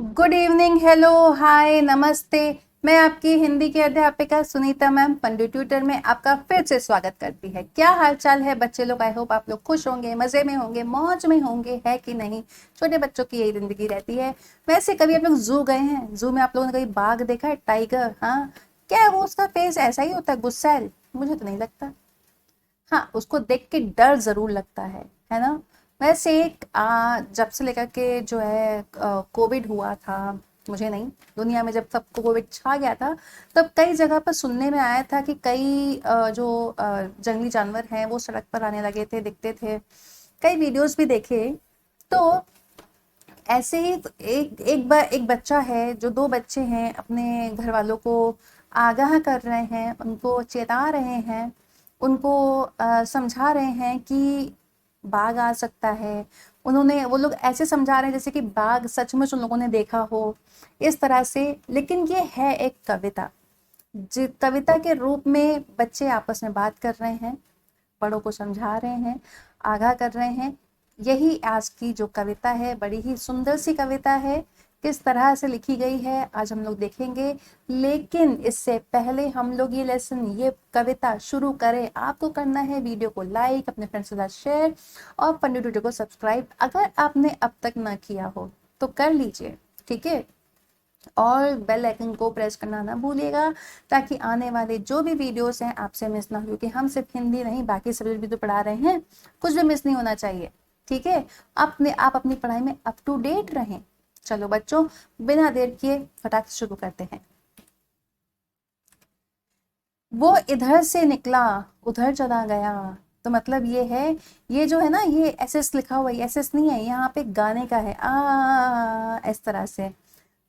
Good evening, hello, हाय, नमस्ते। मैं आपकी हिंदी की अध्यापिका सुनीता मैम पंडित ट्यूटर में आपका फिर से स्वागत करती है। क्या हाल चाल है बच्चे लोग? आई होप आप लोग खुश होंगे, मजे में होंगे, मौज में होंगे, है कि नहीं? छोटे बच्चों की यही जिंदगी रहती है। वैसे कभी आप लोग जू गए हैं? जू में आप लोगों ने कभी बाघ देखा है? टाइगर? हाँ, क्या है वो, उसका फेस ऐसा ही होता है, गुस्सैल? मुझे तो नहीं लगता। हाँ, उसको देख के डर जरूर लगता है ना? वैसे जब से लेकर के जो है कोविड हुआ था, मुझे नहीं, दुनिया में जब सबको कोविड छा गया था, तब कई जगह पर सुनने में आया था कि कई जंगली जानवर हैं वो सड़क पर आने लगे थे, दिखते थे। कई वीडियोस भी देखे। तो ऐसे ही एक बच्चा है, जो दो बच्चे हैं, अपने घर वालों को आगाह कर रहे हैं, उनको चेता रहे हैं, उनको समझा रहे हैं कि बाघ आ सकता है। वो लोग ऐसे समझा रहे हैं जैसे कि बाघ सचमुच उन लोगों ने देखा हो, इस तरह से। लेकिन ये है एक कविता, जो कविता के रूप में बच्चे आपस में बात कर रहे हैं, बड़ों को समझा रहे हैं, आगाह कर रहे हैं। यही आज की जो कविता है, बड़ी ही सुंदर सी कविता है। किस तरह से लिखी गई है आज हम लोग देखेंगे। लेकिन इससे पहले हम लोग ये कविता शुरू करें, आपको करना है वीडियो को लाइक, अपने फ्रेंड्स के साथ शेयर और पंडित वीडियो को सब्सक्राइब अगर आपने अब तक ना किया हो तो कर लीजिए, ठीक है? और बेल आइकन को प्रेस करना ना भूलिएगा, ताकि आने वाले जो भी वीडियोस हैं आपसे मिस ना हो, क्योंकि हम सिर्फ हिंदी नहीं बाकी सब्जेक्ट भी तो पढ़ा रहे हैं, कुछ भी मिस नहीं होना चाहिए, ठीक है? आप अपनी पढ़ाई में अप टू डेट रहें। चलो बच्चों, बिना देर किए फटाक से शुरू करते हैं। वो इधर से निकला, उधर चला गया। तो मतलब ये है, ये जो है ना, ये एस एस लिखा हुआ है, एस एस नहीं है, यहाँ पे गाने का है, इस तरह से।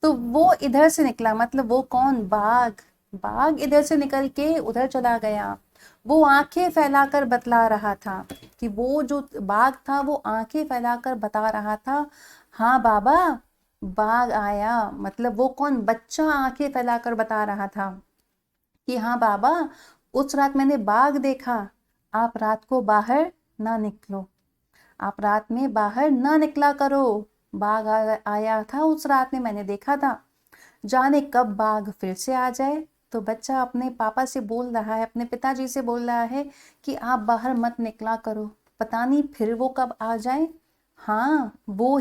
तो वो इधर से निकला मतलब वो कौन? बाघ। बाघ इधर से निकल के उधर चला गया। वो आंखें फैलाकर बतला रहा था, कि वो जो बाघ था वो आंखें फैलाकर बता रहा था, हाँ बाबा, बाघ आया। मतलब वो कौन? बच्चा आंखें फैलाकर बता रहा था कि हाँ बाबा, उस रात मैंने बाघ देखा। आप रात को बाहर ना निकलो, आप रात में बाहर ना निकला करो। आया था उस रात में, मैंने देखा था। जाने कब बाघ फिर से आ जाए। तो बच्चा अपने पापा से बोल रहा है, अपने पिताजी से बोल रहा है कि आप बाहर मत निकला करो, पता नहीं फिर वो कब आ जाए। हाँ, वो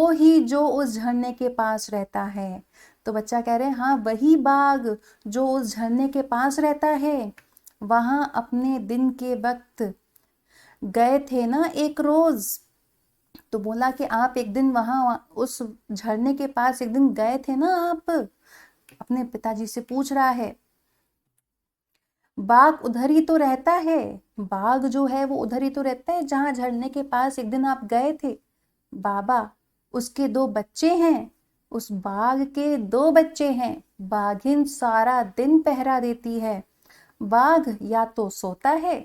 ही जो उस झरने के पास रहता है। तो बच्चा कह रहे हैं, हाँ वही बाघ जो उस झरने के पास रहता है। वहां अपने दिन के वक्त गए थे ना एक रोज। तो बोला कि आप एक दिन वहां उस झरने के पास एक दिन गए थे ना आप? अपने पिताजी से पूछ रहा है। बाघ उधर ही तो रहता है, बाघ जो है वो उधर ही तो रहता है जहां झरने के पास एक दिन आप गए थे। बाबा, उसके दो बच्चे हैं, उस बाघ के दो बच्चे हैं। बाघिन सारा दिन पहरा देती है। बाघ या तो सोता है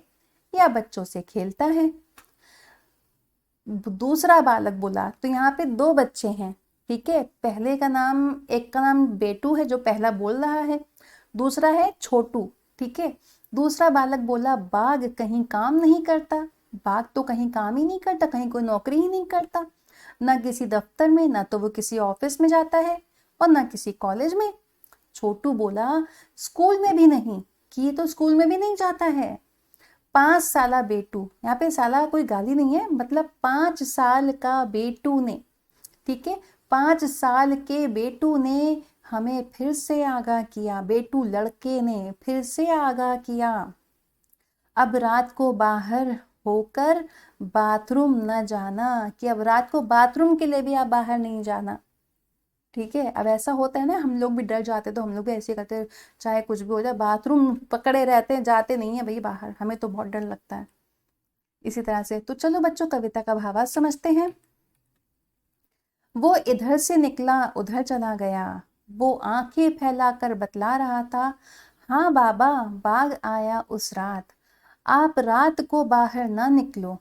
या बच्चों से खेलता है। दूसरा बालक बोला, तो यहाँ पे दो बच्चे हैं, ठीक है? एक का नाम बेटू है जो पहला बोल रहा है, दूसरा है छोटू, ठीक है? दूसरा बालक बोला, बाघ कहीं काम नहीं करता। बाघ तो कहीं काम ही नहीं करता, कहीं कोई नौकरी ही नहीं करता, ना किसी दफ्तर में, ना तो वो किसी ऑफिस में जाता है और ना किसी कॉलेज में। छोटू बोला, स्कूल में भी नहीं, कि ये तो स्कूल में भी नहीं जाता है। 5 साला बेटू, यहाँ पे साला कोई गाली नहीं है, मतलब 5 साल का बेटू ने, ठीक है? 5 साल के बेटू ने हमें फिर से आगाह किया, बेटू लड़के ने फिर से आगाह किया। अब रात को बाहर होकर बाथरूम न जाना, कि अब रात को बाथरूम के लिए भी आप बाहर नहीं जाना, ठीक है? अब ऐसा होता है ना, हम लोग भी डर जाते तो हम लोग भी ऐसे करते हैं, चाहे कुछ भी हो जाए, बाथरूम पकड़े रहते हैं, जाते नहीं है भाई बाहर, हमें तो बहुत डर लगता है। इसी तरह से तो चलो बच्चों, कविता का भावार्थ समझते हैं। वो इधर से निकला उधर चला गया, वो आंखें फैलाकर बतला रहा था, हाँ बाबा, बाघ आया उस रात। आप रात को बाहर ना निकलो,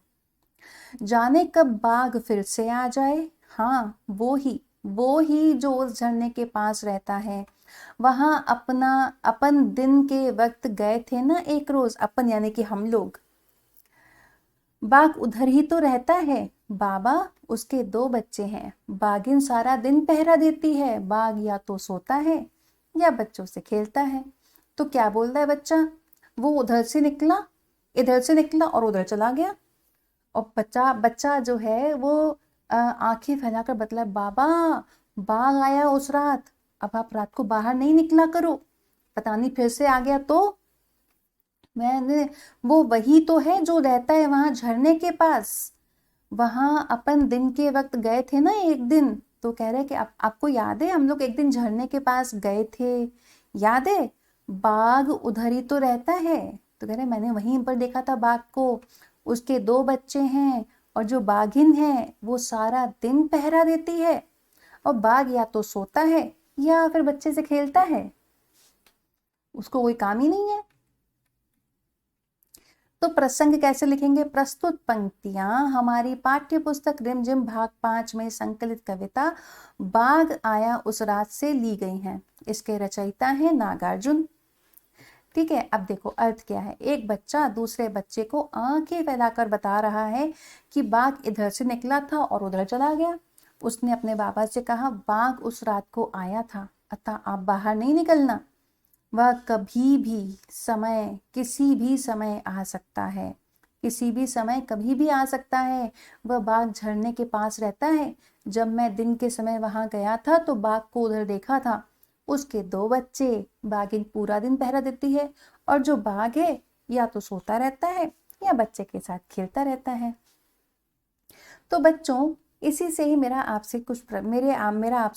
जाने कब बाघ फिर से आ जाए। हाँ, वो ही जो उस झरने के पास रहता है। वहां अपन दिन के वक्त गए थे ना एक रोज, यानी कि हम लोग। बाघ उधर ही तो रहता है। बाबा, उसके दो बच्चे हैं। बाघिन सारा दिन पहरा देती है। बाघ या तो सोता है या बच्चों से खेलता है। तो क्या बोल रहा है बच्चा? वो इधर से निकला और उधर चला गया। और बच्चा बच्चा जो है वो आंखें फैलाकर बतला, बाबा बाघ आया उस रात, अब आप रात को बाहर नहीं निकला करो, पता नहीं फिर से आ गया तो। मैंने वो वही तो है जो रहता है वहां झरने के पास। वहां अपन दिन के वक्त गए थे ना एक दिन, तो कह रहे कि आपको याद है हम लोग एक दिन झरने के पास गए थे, याद है? बाघ उधर ही तो रहता है। तो कह रहे मैंने वहीं पर देखा था बाघ को, उसके दो बच्चे हैं और जो बाघिन है वो सारा दिन पहरा देती है। और बाघ या तो सोता है या फिर बच्चे से खेलता है, उसको कोई काम ही नहीं है। तो प्रसंग कैसे लिखेंगे? प्रस्तुत पंक्तियां हमारी पाठ्य पुस्तक रिमझिम भाग 5 में संकलित कविता बाघ आया उस रात से ली गई हैं। इसके रचयिता हैं नागार्जुन। ठीक है, अब देखो अर्थ क्या है। एक बच्चा दूसरे बच्चे को आंखें फैलाकर बता रहा है कि बाघ इधर से निकला था और उधर चला गया। उसने अपने बाबा से कहा, बाघ उस रात को आया था, अतः आप बाहर नहीं निकलना। वह कभी भी समय, किसी भी समय आ सकता है, किसी भी समय कभी भी आ सकता है। वह बाघ झरने के पास रहता है। जब मैं दिन के समय वहां गया था तो बाघ को उधर देखा था। उसके दो बच्चे, बाघिन पूरा दिन पहरा देती है और जो बाघ है या तो सोता रहता है या बच्चे के साथ खेलता रहता है। तो बच्चों, इसी से ही मेरा आपसे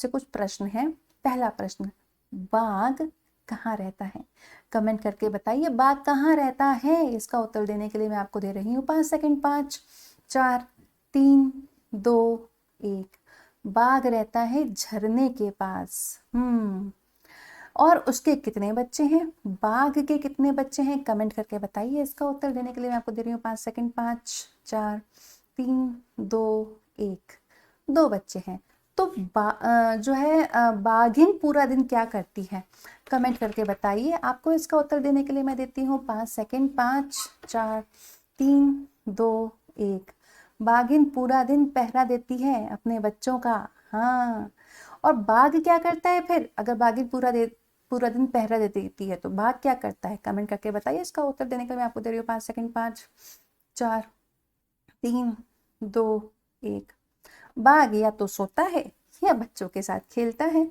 कुछ प्रश्न है। पहला प्रश्न, बाघ कहाँ रहता है? कमेंट करके बताइए बाघ कहाँ रहता है। इसका उत्तर देने के लिए मैं आपको दे रही हूँ 5 सेकंड। 5 4 3 2 1। बाघ रहता है झरने के पास। और उसके कितने बच्चे हैं? बाघ के कितने बच्चे हैं? कमेंट करके बताइए। इसका उत्तर देने के लिए मैं आपको दे रही हूँ 5 सेकंड। 5 4 3 2 1। दो बच्चे हैं। तो जो है बाघिन पूरा दिन क्या करती है? कमेंट करके बताइए। आपको इसका उत्तर देने के लिए मैं देती हूँ 5 सेकंड। 5 4 3 2 1। बाघिन पूरा दिन पहरा देती है अपने बच्चों का। हाँ, और बाघ क्या करता है फिर? अगर बाघिन पूरा दिन पहरा देती है तो बाघ क्या करता है? कमेंट करके बताइए। इसका उत्तर देने के लिए मैं आपको दे रही हूँ 5 सेकंड। 5 4 3 2 1। बाघ या तो सोता है या बच्चों के साथ खेलता है।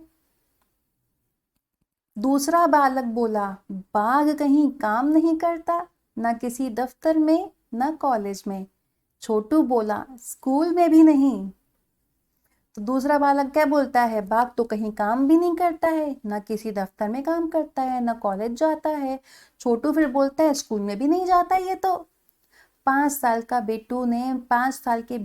दूसरा बालक बोला, बाघ कहीं काम नहीं करता, ना किसी दफ्तर में ना कॉलेज में। छोटू बोला, स्कूल में भी नहीं। तो दूसरा बालक क्या बोलता है? बाघ तो कहीं काम भी नहीं करता है, ना किसी दफ्तर में काम करता है, ना कॉलेज जाता है। छोटू फिर बोलता है, स्कूल में भी नहीं जाता ये तो। 5 साल के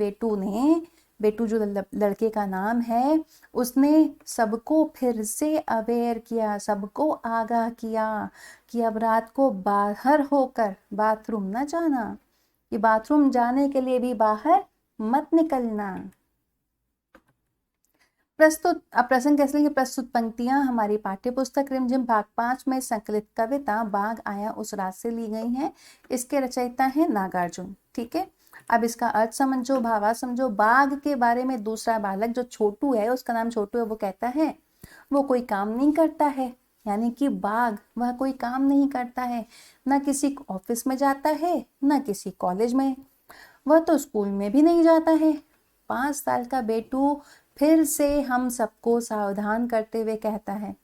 बेटू जो लड़के का नाम है, उसने सबको फिर से अवेयर किया, सबको आगाह किया कि अब रात को बाहर होकर बाथरूम न जाना, कि बाथरूम जाने के लिए भी बाहर मत निकलना। प्रसंग कैसे लिखेंगे? प्रस्तुत पंक्तियां हमारी पाठ्य पुस्तक रिमझिम भाग 5 में संकलित कविता बाघ आया उस रात से ली गई हैं। इसके रचयिता हैं नागार्जुन। ठीक है, अब इसका अर्थ समझो, भावार्थ समझो। बाघ के बारे में दूसरा बालक जो छोटू है, उसका नाम छोटू है, वो कहता है वो कोई काम नहीं करता है। यानी कि बाघ वह कोई काम नहीं करता है, ना किसी ऑफिस में जाता है ना किसी कॉलेज में, वह तो स्कूल में भी नहीं जाता है। 5 साल का बेटू फिर से हम सबको सावधान करते हुए कहता है,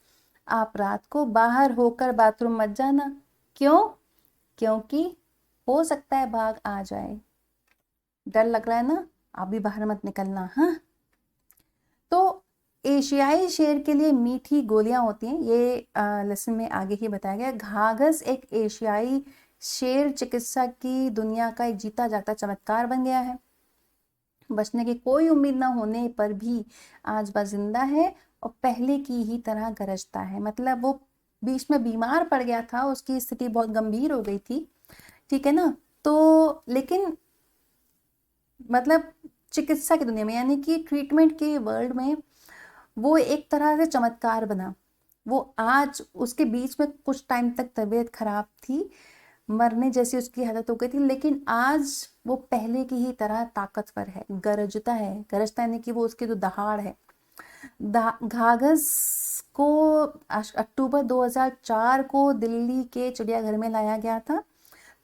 आप रात को बाहर होकर बाथरूम मत जाना। क्यों? क्योंकि हो सकता है बाघ आ जाए। डर लग रहा है ना? आप भी बाहर मत निकलना। हाँ, तो एशियाई शेर के लिए मीठी गोलियां होती हैं, ये लेसन में आगे ही बताया गया। घाघस एक एशियाई शेर चिकित्सा की दुनिया का एक जीता जागता चमत्कार बन गया है। बचने की कोई उम्मीद न होने पर भी आज वह जिंदा है और पहले की ही तरह गरजता है। मतलब वो बीच में बीमार पड़ गया था, उसकी स्थिति बहुत गंभीर हो गई थी, ठीक है ना? तो लेकिन मतलब चिकित्सा की दुनिया में, यानी कि ट्रीटमेंट के वर्ल्ड में वो एक तरह से चमत्कार बना। वो आज, उसके बीच में कुछ टाइम तक तबीयत खराब थी, मरने जैसी उसकी हालत हो गई थी। लेकिन आज वो पहले की ही तरह ताकतवर है, गरजता है। गरजता यानी कि वो उसकी जो दहाड़ है। घाघस को अक्टूबर 2004 को दिल्ली के चिड़ियाघर में लाया गया था।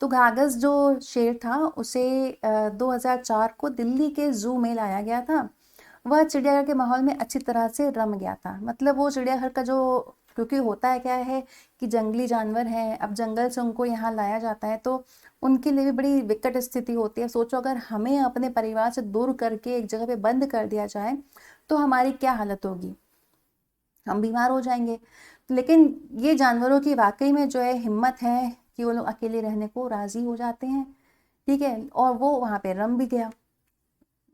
तो घाघस जो शेर था उसे 2004 को दिल्ली के जू में लाया गया था। वह चिड़ियाघर के माहौल में अच्छी तरह से रम गया था। मतलब वो चिड़ियाघर का जो, क्योंकि होता है क्या है कि जंगली जानवर हैं, अब जंगल से उनको यहाँ लाया जाता है तो उनके लिए भी बड़ी विकट स्थिति होती है। सोचो अगर हमें अपने परिवार से दूर करके एक जगह पे बंद कर दिया जाए तो हमारी क्या हालत होगी, हम बीमार हो जाएंगे। लेकिन ये जानवरों की वाकई में जो है हिम्मत है कि वो लोग अकेले रहने को राजी हो जाते हैं, ठीक है। और वो वहां पे रम भी गया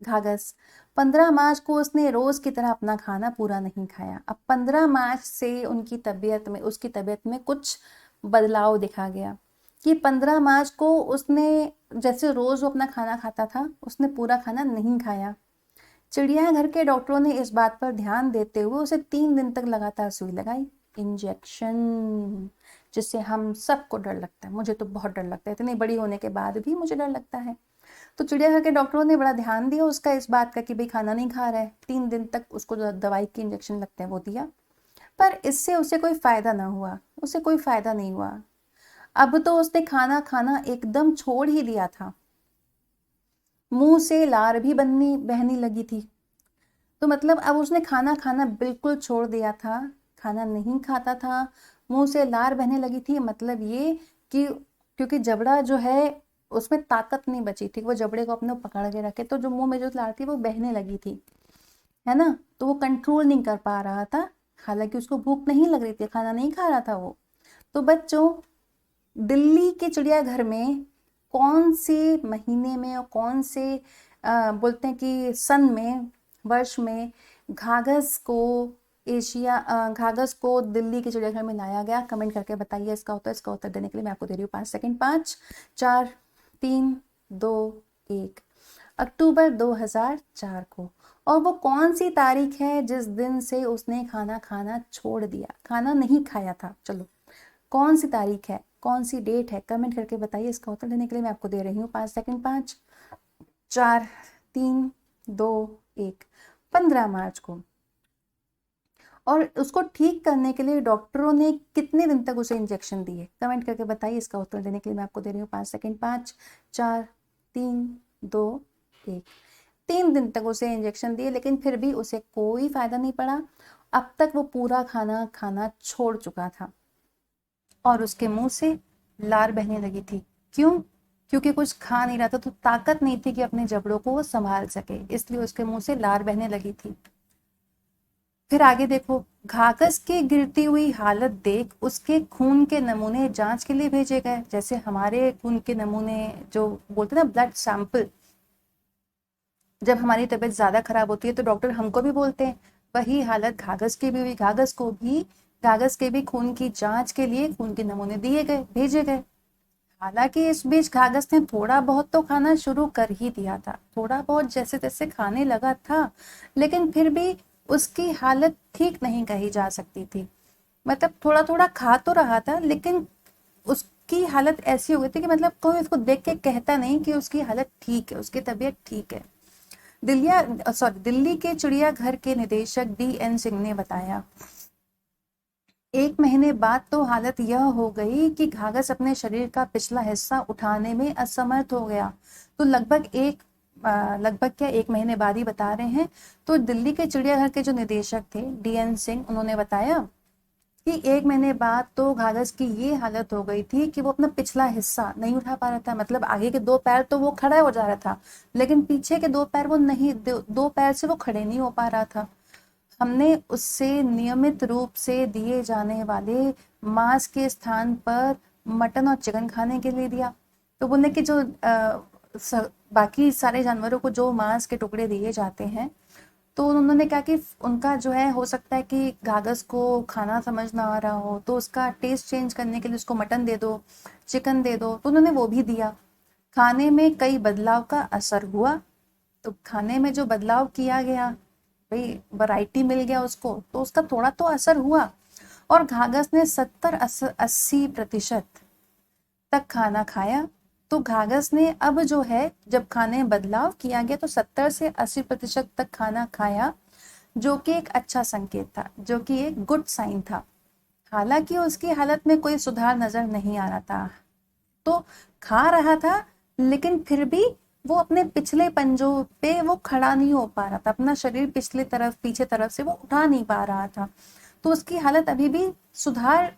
घाघस। 15 मार्च को उसने रोज की तरह अपना खाना पूरा नहीं खाया। अब 15 मार्च से उसकी तबीयत में कुछ बदलाव दिखा गया कि 15 मार्च को उसने, जैसे रोज वो अपना खाना खाता था, उसने पूरा खाना नहीं खाया। चिड़ियाघर के डॉक्टरों ने इस बात पर ध्यान देते हुए उसे 3 दिन तक लगातार सुई लगाई, इंजेक्शन, जिससे हम सबको डर लगता है। मुझे तो बहुत डर लगता है, इतनी बड़ी होने के बाद भी मुझे डर लगता है। तो चिड़ियाघर के डॉक्टरों ने बड़ा ध्यान दिया उसका, इस बात का कि भाई खाना नहीं खा रहा है, 3 दिन तक उसको जो दवाई के इंजेक्शन लगते हैं वो दिया। पर इससे उसे कोई फायदा ना हुआ, उसे कोई फायदा नहीं हुआ। अब तो उसने खाना खाना एकदम छोड़ ही दिया था, मुंह से लार भी बहनी लगी थी। तो मतलब अब उसने खाना खाना बिल्कुल छोड़ दिया था, खाना नहीं खाता था, मुंह से लार बहने लगी थी। मतलब ये कि क्योंकि जबड़ा जो है उसमें ताकत नहीं बची थी, वो जबड़े को अपने पकड़ के रखे, तो जो मुंह में जो लार थी वो बहने लगी थी, है ना। तो वो कंट्रोल नहीं कर पा रहा था, हालांकि उसको भूख नहीं लग रही थी, खाना नहीं खा रहा था वो। तो बच्चों, दिल्ली के चिड़ियाघर में कौन से महीने में और कौन से बोलते हैं कि सन में, वर्ष में घाघस को दिल्ली के चिड़ियाघर में लाया गया? कमेंट करके बताइए इसका उत्तर देने के लिए मैं आपको दे रही हूँ 5 सेकंड। 5, 4, 3, 2, 1। अक्टूबर 2004 को। और वो कौन सी तारीख है जिस दिन से उसने खाना खाना छोड़ दिया, खाना नहीं खाया था? चलो, कौन सी तारीख है, कौन सी डेट है, कमेंट करके बताइए। इसका उत्तर देने के लिए मैं आपको दे रही हूँ 5 सेकंड। 5, 4, 3, 2, 1। 15 मार्च को। और उसको ठीक करने के लिए डॉक्टरों ने कितने दिन तक उसे इंजेक्शन दिए? कमेंट करके बताइए। इसका उत्तर देने के लिए मैं आपको दे रही हूँ 5 सेकंड। 5, 4, 3, 2, 1। 3 दिन तक उसे इंजेक्शन दिए, लेकिन फिर भी उसे कोई फायदा नहीं पड़ा। अब तक वो पूरा खाना खाना छोड़ चुका था और उसके मुंह से लार बहने लगी थी। क्यों? क्योंकि कुछ खा नहीं रहा था, तो ताकत नहीं थी कि अपने जबड़ों को वो संभाल सके, इसलिए उसके मुंह से लार बहने लगी थी। फिर आगे देखो, घाघस की गिरती हुई हालत देख उसके खून के नमूने जांच के लिए भेजे गए। जैसे हमारे खून के नमूने जो बोलते हैं ना, ब्लड सैंपल, जब हमारी तबीयत ज्यादा खराब होती है तो डॉक्टर हमको भी बोलते हैं, वही हालत घाघस की भी हुई। घाघस के भी खून की जांच के लिए खून के नमूने दिए गए, भेजे गए। हालांकि इस बीच घाघस ने थोड़ा बहुत तो खाना शुरू कर ही दिया था, थोड़ा बहुत जैसे तैसे खाने लगा था, लेकिन फिर भी उसकी हालत ठीक नहीं कही जा सकती थी। मतलब थोड़ा थोड़ा खा तो रहा था, लेकिन उसकी हालत ऐसी हो गई थी कि मतलब कोई उसको देख के कहता नहीं कि उसकी हालत ठीक है, उसकी तबीयत ठीक है। दिल्ली के चिड़ियाघर के निदेशक DN सिंह ने बताया, 1 महीने बाद तो हालत यह हो गई कि घाघस अपने शरीर का पिछला हिस्सा उठाने में असमर्थ हो गया। तो लगभग क्या 1 महीने बाद ही बता रहे हैं। तो दिल्ली के चिड़ियाघर के जो निदेशक थे DN सिंह, उन्होंने बताया कि 1 महीने बाद तो घाघस की ये हालत हो गई थी कि वो अपना पिछला हिस्सा नहीं उठा पा रहा था। मतलब आगे के 2 पैर तो वो खड़ा हो जा रहा था, लेकिन पीछे के 2 पैर वो नहीं, 2 पैर से वो खड़े नहीं हो पा रहा था। हमने उससे नियमित रूप से दिए जाने वाले मांस के स्थान पर मटन और चिकन खाने के लिए दिया। तो बोलने कि जो बाकी सारे जानवरों को जो मांस के टुकड़े दिए जाते हैं, तो उन्होंने क्या कि उनका जो है, हो सकता है कि घाघस को खाना समझ ना आ रहा हो, तो उसका टेस्ट चेंज करने के लिए उसको मटन दे दो, चिकन दे दो। तो उन्होंने वो भी दिया। खाने में कई बदलाव का असर हुआ। तो खाने में जो बदलाव किया गया, भाई वैरायटी मिल गया उसको, तो उसका थोड़ा तो असर हुआ। और घाघस ने 70-80% तक खाना खाया। तो घाघस ने अब जो है जब खाने में बदलाव किया गया तो 70 से 80% तक खाना खाया, जो कि एक अच्छा संकेत था, जो कि एक गुड साइन था। हालांकि उसकी हालत में कोई सुधार नजर नहीं आ रहा था। तो खा रहा था लेकिन फिर भी वो अपने पिछले पंजों पे वो खड़ा नहीं हो पा रहा था, अपना शरीर पिछले तरफ पीछे तरफ से वो उठा नहीं पा रहा था। तो उसकी हालत अभी भी सुधार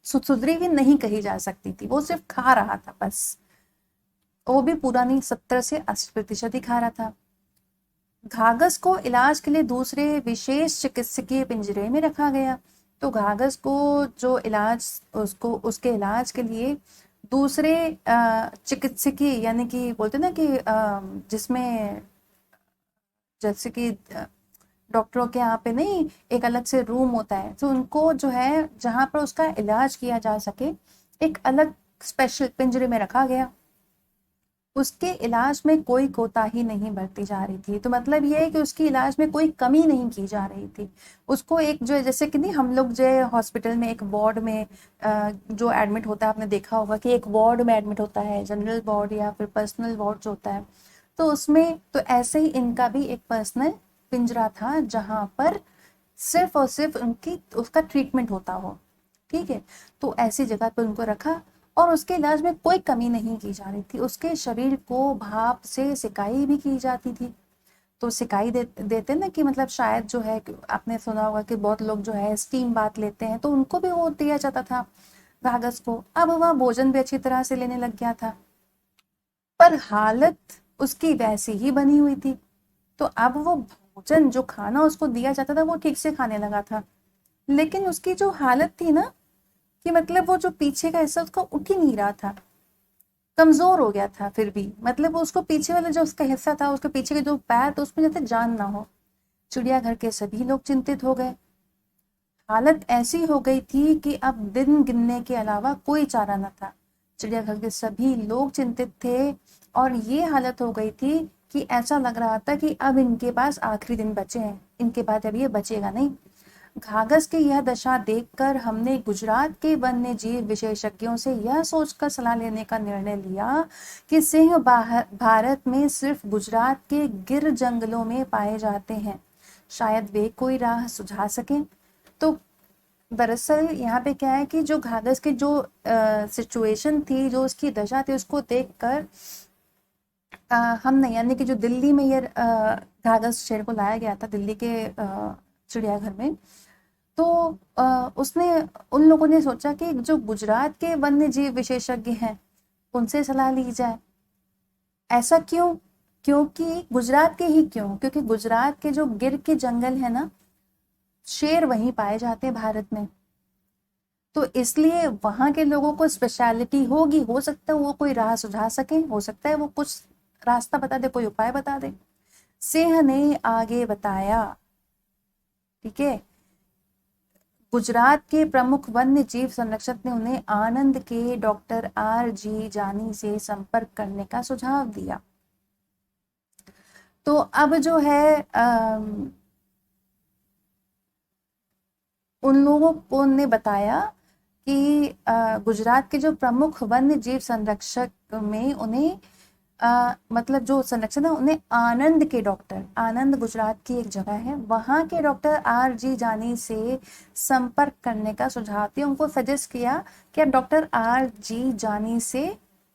सुधरी हुई नहीं कही जा सकती थी, वो सिर्फ खा रहा था बस। वो भी पूरा नहीं, 70 से 80% ही खा रहा था। घाघस को इलाज के लिए दूसरे विशेष चिकित्सकीय पिंजरे में रखा गया। तो घाघस को जो इलाज, उसको उसके इलाज के लिए दूसरे चिकित्सकीय, यानी कि बोलते ना कि जिसमें जैसे कि डॉक्टरों के यहाँ पे नहीं एक अलग से रूम होता है, तो उनको जो है जहाँ पर उसका इलाज किया जा सके एक अलग स्पेशल पिंजरे में रखा गया। उसके इलाज में कोई कोताही नहीं बरती जा रही थी। तो मतलब ये है कि उसकी इलाज में कोई कमी नहीं की जा रही थी। उसको एक जो है, जैसे कि नहीं हम लोग जो है हॉस्पिटल में एक वार्ड में जो एडमिट होता है, आपने देखा होगा कि एक वार्ड में एडमिट होता है, जनरल वार्ड या फिर पर्सनल वार्ड जो होता है, तो उसमें तो ऐसे ही इनका भी एक पर्सनल पिंजरा था जहां पर सिर्फ और सिर्फ उनकी उसका ट्रीटमेंट होता हो। ठीक है, तो ऐसी जगह पर उनको रखा और उसके इलाज में कोई कमी नहीं की जा रही थी। उसके शरीर को भाप से सिकाई भी की जाती थी। तो सिकाई देते ना कि मतलब शायद जो है आपने सुना होगा कि बहुत लोग जो है स्टीम बात लेते हैं, तो उनको भी वो दिया जाता था घाघस को। अब वह भोजन भी अच्छी तरह से लेने लग गया था, पर हालत उसकी वैसी ही बनी हुई थी। तो अब वो भोजन, जो खाना उसको दिया जाता था, वो ठीक से खाने लगा था, लेकिन उसकी जो हालत थी ना, कि मतलब वो जो पीछे का हिस्सा उसका उठ ही नहीं रहा था, कमजोर हो गया था। फिर भी मतलब वो उसको पीछे वाला जो उसका हिस्सा था, उसके पीछे के जो पैर थे, उसमें जैसे जान ना हो। चिड़ियाघर के सभी लोग चिंतित हो गए। हालत ऐसी हो गई थी कि अब दिन गिनने के अलावा कोई चारा न था। चिड़ियाघर के सभी लोग चिंतित थे और ये हालत हो गई थी कि ऐसा लग रहा था कि अब इनके पास आखिरी दिन बचे हैं, इनके बाद अब ये बचेगा नहीं। घाघस की यह दशा देखकर हमने गुजरात के वन्य जीव विशेषज्ञों से यह सोचकर सलाह लेने का निर्णय लिया कि सिंह भारत में सिर्फ गुजरात के गिर जंगलों में पाए जाते हैं, शायद वे कोई राह सुझा सकें। तो दरअसल यहाँ पे क्या है कि जो घाघस की जो सिचुएशन थी, जो उसकी दशा थी, उसको देखकर हमने, यानी कि जो दिल्ली में ये घाघस शेर को लाया गया था, दिल्ली के चिड़ियाघर में, तो उसने उन लोगों ने सोचा कि जो गुजरात के वन्य जीव विशेषज्ञ हैं उनसे सलाह ली जाए। ऐसा क्यों? क्योंकि गुजरात के ही क्यों, क्योंकि गुजरात के जो गिर के जंगल है ना, शेर वहीं पाए जाते हैं भारत में। तो इसलिए वहां के लोगों को स्पेशलिटी होगी, हो सकता है वो कोई राह सुझा सके, हो सकता है वो कुछ रास्ता बता दे, कोई उपाय बता दे। सिंह ने आगे बताया, ठीक है, गुजरात के प्रमुख वन्य जीव संरक्षक ने उन्हें आनंद के डॉक्टर R.G. जानी से संपर्क करने का सुझाव दिया। तो अब जो है उन लोगों को ने बताया कि गुजरात के जो प्रमुख वन्य जीव संरक्षक में उन्हें मतलब जो संरक्षक है उन्हें आनंद के डॉक्टर, आनंद गुजरात की एक जगह है, वहां के डॉक्टर R.G. जानी से संपर्क करने का सुझाव दिया। उनको सजेस्ट किया कि आप डॉक्टर R.G. जानी से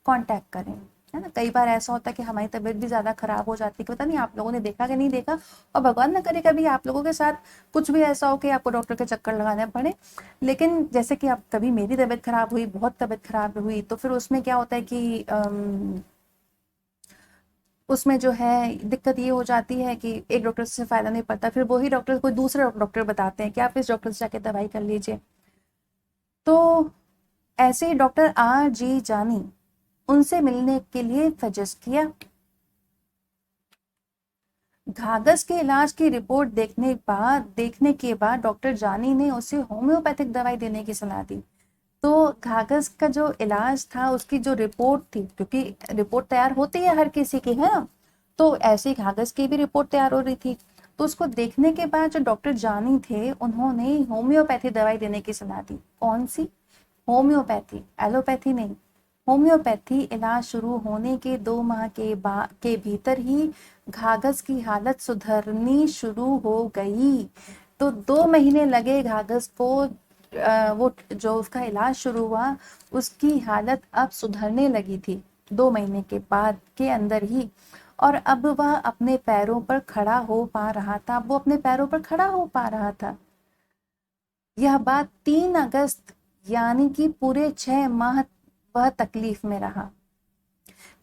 कांटेक्ट करें, है ना। कई बार ऐसा होता है कि हमारी तबीयत भी ज्यादा खराब हो जाती है, पता नहीं आप लोगों ने देखा कि नहीं देखा, और भगवान ना करे कभी आप लोगों के साथ कुछ भी ऐसा हो कि आपको डॉक्टर के चक्कर लगाने पड़े। लेकिन जैसे कि अब कभी मेरी तबीयत खराब हुई, बहुत तबीयत खराब हुई, तो फिर उसमें क्या होता है कि उसमें जो है दिक्कत ये हो जाती है कि एक डॉक्टर से फायदा नहीं पड़ता, फिर वही डॉक्टर कोई दूसरा डॉक्टर बताते हैं कि आप इस डॉक्टर से जाके दवाई कर लीजिए। तो ऐसे ही डॉक्टर R.G. जानी उनसे मिलने के लिए सजेस्ट किया। घाघस के इलाज की रिपोर्ट देखने के बाद डॉक्टर जानी ने उसे होम्योपैथिक दवाई देने की सलाह दी। तो घाघस का जो इलाज था, उसकी जो रिपोर्ट थी, क्योंकि रिपोर्ट तैयार होती है हर किसी की, है ना, तो ऐसे ही घाघस की भी रिपोर्ट तैयार हो रही थी। तो उसको देखने के बाद जो डॉक्टर जानी थे, उन्होंने होम्योपैथी दवाई देने की सलाह दी। कौन सी? होम्योपैथी, एलोपैथी नहीं, होम्योपैथी इलाज शुरू होने के 2 माह के भीतर ही घाघस की हालत सुधरनी शुरू हो गई। तो 2 महीने लगे घाघस को, वो जो उसका इलाज शुरू हुआ उसकी हालत अब सुधरने लगी थी 2 महीने के बाद के अंदर ही। और अब वह अपने पैरों पर खड़ा हो पा रहा था, वो अपने पैरों पर खड़ा हो पा रहा था। यह बात 3 अगस्त, यानी कि पूरे 6 माह वह तकलीफ में रहा।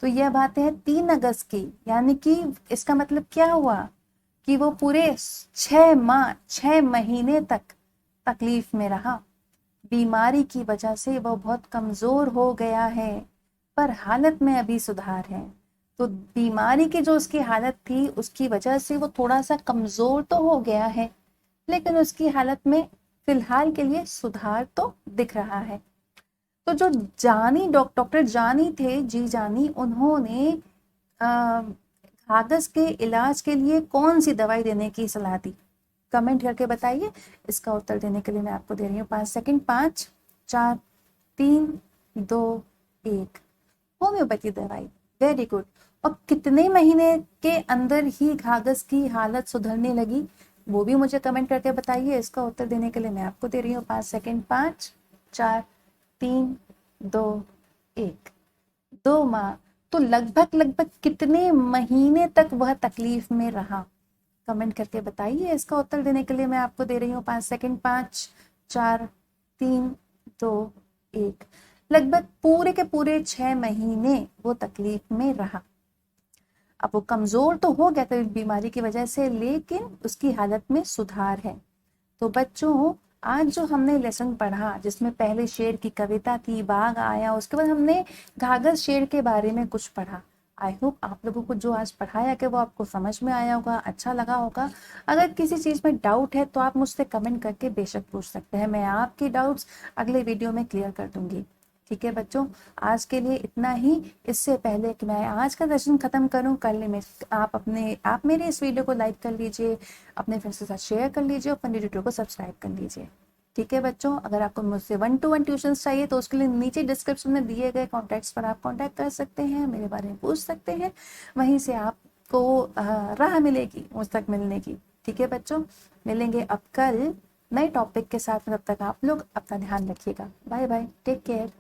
तो यह बात है 3 अगस्त की, यानी कि इसका मतलब क्या हुआ कि वो पूरे 6 माह 6 महीने तक तकलीफ में रहा। बीमारी की वजह से वो बहुत कमजोर हो गया है, पर हालत में अभी सुधार है। तो बीमारी की जो उसकी हालत थी उसकी वजह से वो थोड़ा सा कमजोर तो हो गया है, लेकिन उसकी हालत में फिलहाल के लिए सुधार तो दिख रहा है। तो जो जानी डॉक्टर जानी थे, जी जानी, उन्होंने घाघस के इलाज के लिए कौन सी दवाई देने की सलाह दी? कमेंट करके बताइए। इसका उत्तर देने के लिए मैं आपको दे रही हूँ 5 सेकंड। 5, 4, 3, 2, 1। होम्योपैथी दवाई। Very good. और कितने महीने के अंदर ही घाघस की हालत सुधरने लगी, वो भी मुझे कमेंट करके बताइए। इसका उत्तर देने के लिए मैं आपको दे रही हूँ 5 सेकंड। 5, 4, 3, 2, 1। 2 माह। तो लगभग लगभग कितने महीने तक वह तकलीफ में रहा? कमेंट करके बताइए। इसका उत्तर देने के लिए मैं आपको दे रही हूँ 5 सेकंड। 5, 4, 3, 2, 1। लगभग पूरे के पूरे 6 महीने वो तकलीफ में रहा। अब वो कमजोर तो हो गया था बीमारी की वजह से, लेकिन उसकी हालत में सुधार है। तो बच्चों, आज जो हमने लेसन पढ़ा, जिसमें पहले शेर की कविता थी, बाघ आया, उसके बाद हमने घाघस शेर के बारे में कुछ पढ़ा। आई होप आप लोगों को जो आज पढ़ाया कि वो आपको समझ में आया होगा, अच्छा लगा होगा। अगर किसी चीज़ में डाउट है तो आप मुझसे कमेंट करके बेशक पूछ सकते हैं, मैं आपकी डाउट्स अगले वीडियो में क्लियर कर दूंगी। ठीक है बच्चों, आज के लिए इतना ही। इससे पहले कि मैं आज का सेशन खत्म करूं, कर ले आप मेरे इस वीडियो को लाइक कर लीजिए, अपने फ्रेंड्स के साथ शेयर कर लीजिए और अपने यूट्यूब को सब्सक्राइब कर लीजिए। ठीक है बच्चों, अगर आपको मुझसे 1-to-1 ट्यूशन चाहिए तो उसके लिए नीचे डिस्क्रिप्शन में दिए गए कॉन्टैक्ट्स पर आप कॉन्टैक्ट कर सकते हैं, मेरे बारे में पूछ सकते हैं। वहीं से आपको राह मिलेगी मुझ तक मिलने की। ठीक है बच्चों, मिलेंगे अब कल नए टॉपिक के साथ में। तब तक आप लोग अपना ध्यान रखिएगा। Bye bye, take care.